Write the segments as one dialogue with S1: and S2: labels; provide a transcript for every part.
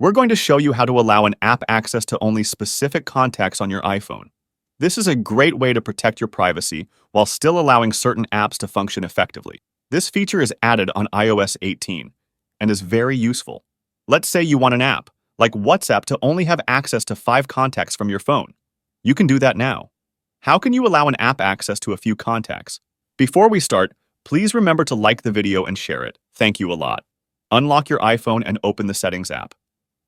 S1: We're going to show you how to allow an app access to only specific contacts on your iPhone. This is a great way to protect your privacy while still allowing certain apps to function effectively. This feature is added on iOS 18 and is very useful. Let's say you want an app, like WhatsApp, to only have access to 5 contacts from your phone. You can do that now. How can you allow an app access to a few contacts? Before we start, please remember to like the video and share it. Thank you a lot. Unlock your iPhone and open the Settings app.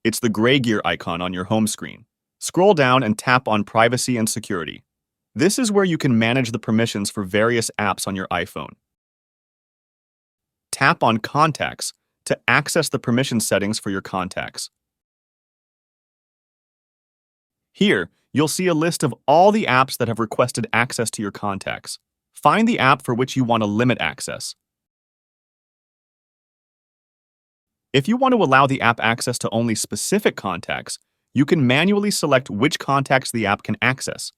S1: It's the gray gear icon on your home screen. Scroll down and tap on Privacy and Security. This is where you can manage the permissions for various apps on your iPhone. Tap on Contacts to access the permission settings for your contacts. Here, you'll see a list of all the apps that have requested access to your contacts. Find the app for which you want to limit access. If you want to allow the app access to only specific contacts, you can manually select which contacts the app can access.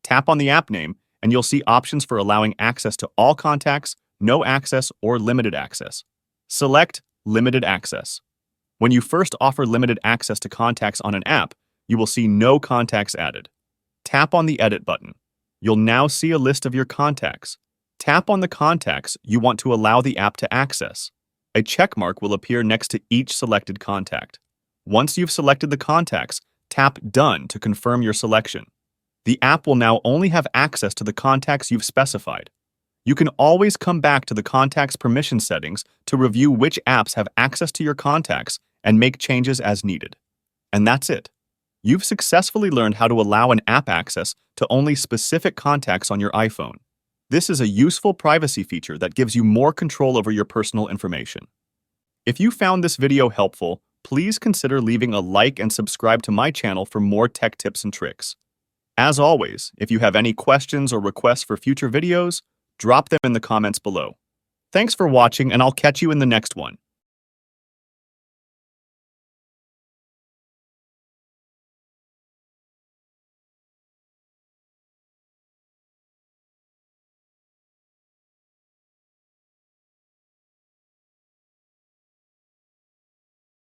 S1: Tap on the app name, and you'll see options for allowing access to all contacts, no access, or limited access. Select Limited Access. When you first offer limited access to contacts on an app, you will see no contacts added. Tap on the Edit button. You'll now see a list of your contacts. Tap on the contacts you want to allow the app to access. A check mark will appear next to each selected contact. Once you've selected the contacts, tap Done to confirm your selection. The app will now only have access to the contacts you've specified. You can always come back to the contacts permission settings to review which apps have access to your contacts and make changes as needed. And that's it. You've successfully learned how to allow an app access to only specific contacts on your iPhone. This is a useful privacy feature that gives you more control over your personal information. If you found this video helpful, please consider leaving a like and subscribe to my channel for more tech tips and tricks. As always, if you have any questions or requests for future videos, drop them in the comments below. Thanks for watching, and I'll catch you in the next one.